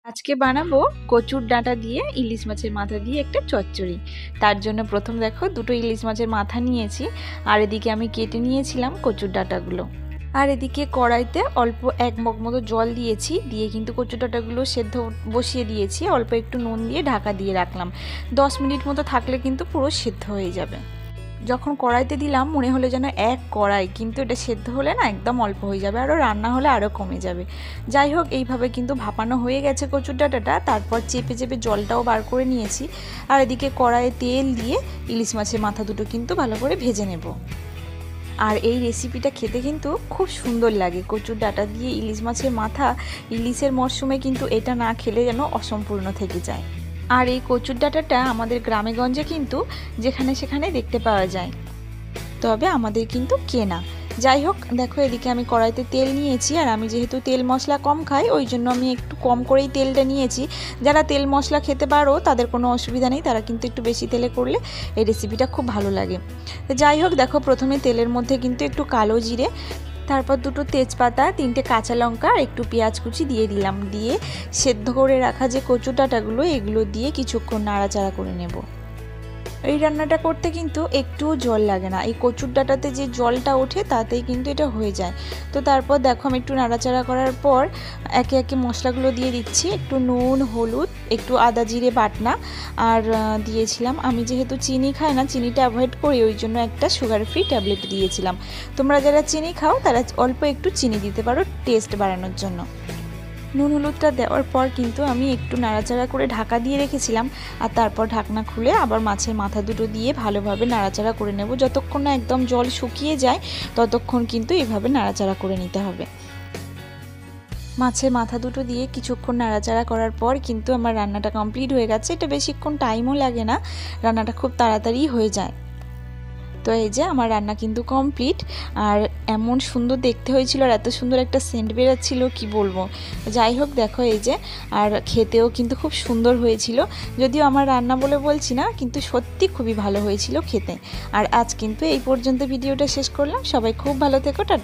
আজকে বানাবো কচুর ডাঁটা দিয়ে ইলিশ মাছের মাথা দিয়ে একটা চচ্চড়ি। তার জন্য প্রথম দেখো দুটো ইলিশ মাছের মাথা নিয়েছি, আর এদিকে আমি কেটে নিয়েছিলাম কচুর ডাঁটাগুলো। আর এদিকে কড়াইতে অল্প 1 মগ মতো জল দিয়েছি, দিয়ে কিন্তু কচুর ডাঁটাগুলো সেদ্ধ বসিয়ে দিয়েছি। অল্প একটু নুন দিয়ে ঢাকা দিয়ে রাখলাম। 10 মিনিট মতো থাকলে কিন্তু পুরো সেদ্ধ হয়ে যাবে। যখন কড়াইতে দিলাম মনে হলো যেন এক কড়াই, কিন্তু এটা সেদ্ধ হলে না একদম অল্প হয়ে যাবে, আরও রান্না হলে আরও কমে যাবে। যাই হোক, এইভাবে কিন্তু ভাপানো হয়ে গেছে কচুর ডাঁটাটা। তারপর চেপে চেপে জলটাও বার করে নিয়েছি। আর এদিকে কড়াইয়ে তেল দিয়ে ইলিশ মাছের মাথা দুটো কিন্তু ভালো করে ভেজে নেব। আর এই রেসিপিটা খেতে কিন্তু খুব সুন্দর লাগে, কচুর ডাঁটা দিয়ে ইলিশ মাছের মাথা। ইলিশের মরশুমে কিন্তু এটা না খেলে যেন অসম্পূর্ণ থেকে যায়। আর এই কচুর ডাঁটাটা আমাদের গ্রামেগঞ্জে কিন্তু যেখানে সেখানে দেখতে পাওয়া যায়, তবে আমাদের কিন্তু কেনা। যাই হোক, দেখো এদিকে আমি কড়াইতে তেল নিয়েছি, আর আমি যেহেতু তেল মশলা কম খাই ওই জন্য আমি একটু কম করেই তেলটা নিয়েছি। যারা তেল মশলা খেতে পারো তাদের কোনো অসুবিধা নেই, তারা কিন্তু একটু বেশি তেলে করলে এই রেসিপিটা খুব ভালো লাগে। যাই হোক, দেখো প্রথমে তেলের মধ্যে কিন্তু একটু কালো জিরে, তারপর দুটো তেজপাতা, 3টে কাঁচা লঙ্কা আর একটু পেঁয়াজ কুচি দিয়ে দিলাম। দিয়ে সেদ্ধ করে রাখা যে কচু ডাঁটাগুলো এগুলো দিয়ে কিছুক্ষণ নাড়াচাড়া করে নেব। এই রান্নাটা করতে কিন্তু একটুও জল লাগে না, এই কচুর ডাঁটাতে যে জলটা ওঠে তাতেই কিন্তু এটা হয়ে যায়। তো তারপর দেখো আমি একটু নাড়াচাড়া করার পর একে একে মশলাগুলো দিয়ে দিচ্ছি। একটু নুন, হলুদ, একটু আদা জিরে বাটনা, আর দিয়েছিলাম, আমি যেহেতু চিনি খাই না, চিনিটা অ্যাভয়েড করি, ওই জন্য একটা সুগার ফ্রি ট্যাবলেট দিয়েছিলাম। তোমরা যারা চিনি খাও তারা অল্প একটু চিনি দিতে পারো টেস্ট বাড়ানোর জন্য। নুন হলুদটা দেওয়ার পর কিন্তু আমি একটু নাড়াচাড়া করে ঢাকা দিয়ে রেখেছিলাম, আর তারপর ঢাকনা খুলে আবার মাছের মাথা দুটো দিয়ে ভালোভাবে নাড়াচাড়া করে নেব। যতক্ষণ না একদম জল শুকিয়ে যায় ততক্ষণ কিন্তু এভাবে নাড়াচাড়া করে নিতে হবে। মাছের মাথা দুটো দিয়ে কিছুক্ষণ নাড়াচাড়া করার পর কিন্তু আমার রান্নাটা কমপ্লিট হয়ে গেছে। এটা বেশিক্ষণ টাইমও লাগে না, রান্নাটা খুব তাড়াতাড়ি হয়ে যায়। তো এই যে আমার রান্না কিন্তু কমপ্লিট। আর এমন সুন্দর দেখতে হয়েছিল, আর এত সুন্দর একটা সেন্ট বেরোচ্ছিল কি বলবো। যাই হোক, দেখো এই যে, আর খেতেও কিন্তু খুব সুন্দর হয়েছিল। যদিও আমার রান্না বলে বলছি না, কিন্তু সত্যি খুবই ভালো হয়েছিল খেতে। আর আজ কিন্তু এই পর্যন্ত ভিডিওটা শেষ করলাম। সবাই খুব ভালো থেকো, টাটা।